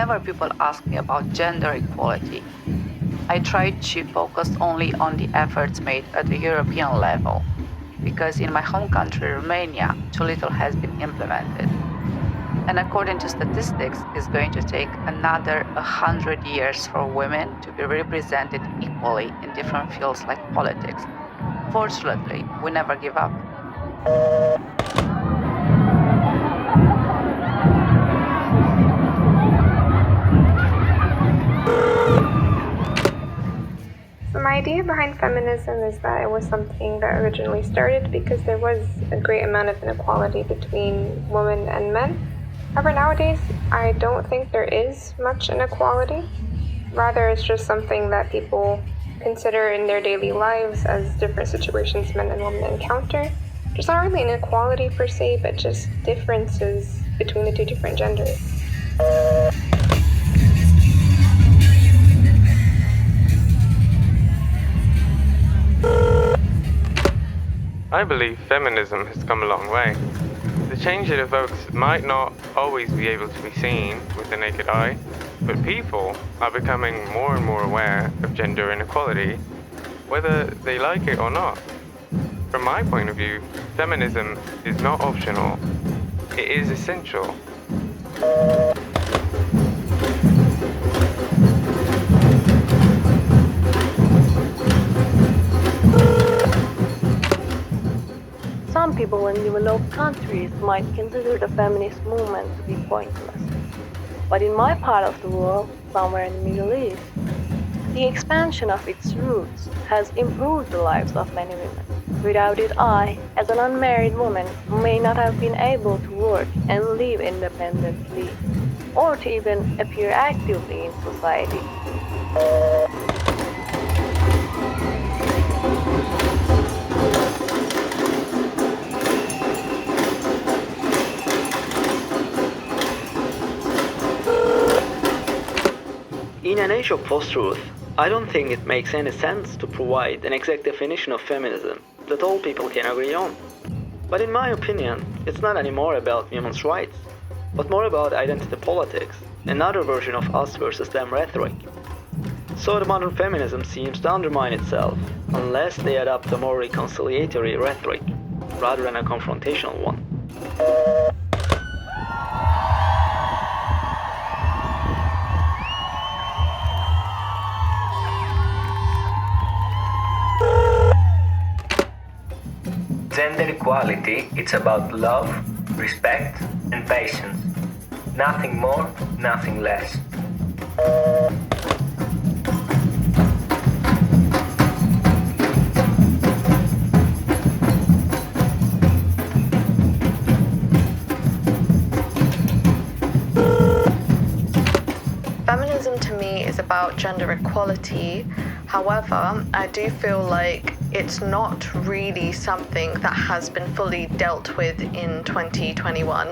whenever people ask me about gender equality, I try to focus only on the efforts made at the European level, because in my home country, Romania, too little has been implemented. And according to statistics, it's going to take another 100 years for women to be represented equally in different fields like politics. Fortunately, we never give up. So my idea behind feminism is that it was something that originally started because there was a great amount of inequality between women and men. However, nowadays, I don't think there is much inequality. Rather, it's just something that people consider in their daily lives as different situations men and women encounter. There's not really inequality per se, but just differences between the two different genders. I believe feminism has come a long way. The change it evokes might not always be able to be seen with the naked eye, but people are becoming more and more aware of gender inequality, whether they like it or not. From my point of view, feminism is not optional, it is essential. Some people in developed countries might consider the feminist movement to be pointless. But in my part of the world, somewhere in the Middle East, the expansion of its roots has improved the lives of many women. Without it, I, as an unmarried woman, may not have been able to work and live independently, or to even appear actively in society. In an age of post-truth, I don't think it makes any sense to provide an exact definition of feminism that all people can agree on. But in my opinion, it's not anymore about women's rights, but more about identity politics, another version of us versus them rhetoric. So the modern feminism seems to undermine itself, unless they adopt a more reconciliatory rhetoric, rather than a confrontational one. Gender equality, it's about love, respect, and patience. Nothing more, nothing less. Feminism to me is about gender equality. However, I do feel like it's not really something that has been fully dealt with in 2021.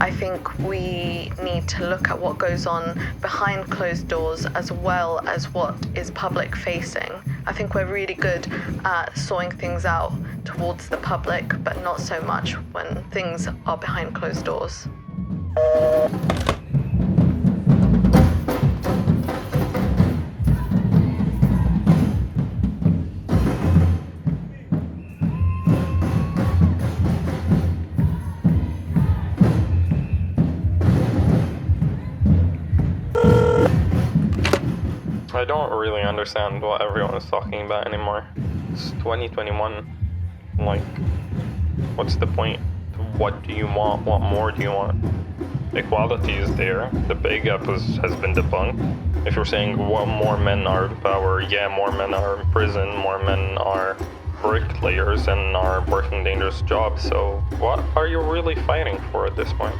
I think we need to look at what goes on behind closed doors as well as what is public facing. I think we're really good at sorting things out towards the public, but not so much when things are behind closed doors. I don't really understand what everyone is talking about anymore. It's 2021. Like, what's the point? What do you want? What more do you want? Equality is there. The pay gap has been debunked. If you're saying more men are in power, yeah, more men are in prison, more men are bricklayers and are working dangerous jobs. So what are you really fighting for at this point?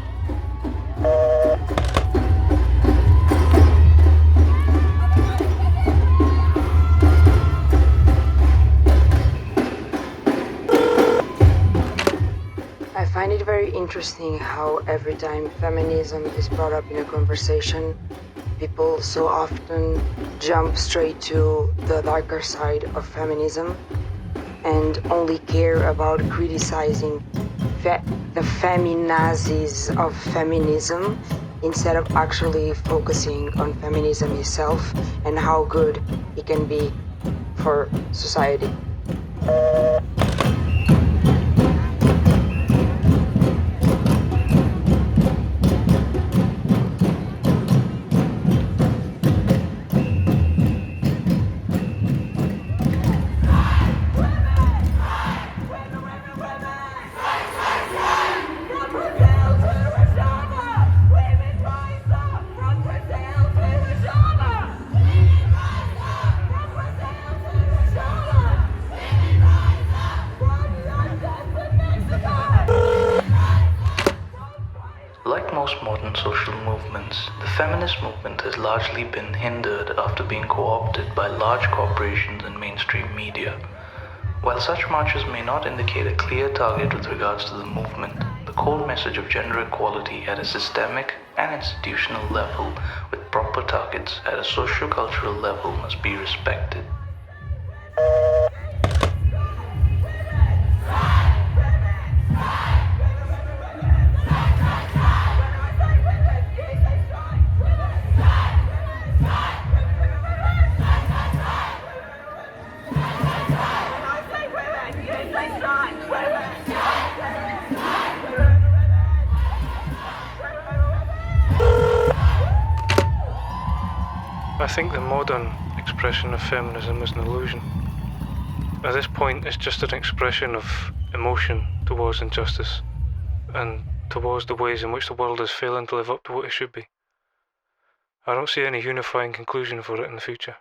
I find it very interesting how every time feminism is brought up in a conversation, people so often jump straight to the darker side of feminism and only care about criticizing the feminazis of feminism instead of actually focusing on feminism itself and how good it can be for society. Like most modern social movements, the feminist movement has largely been hindered after being co-opted by large corporations and mainstream media. While such marches may not indicate a clear target with regards to the movement, the core message of gender equality at a systemic and institutional level with proper targets at a socio-cultural level must be respected. I think the modern expression of feminism is an illusion. At this point, it's just an expression of emotion towards injustice and towards the ways in which the world is failing to live up to what it should be. I don't see any unifying conclusion for it in the future.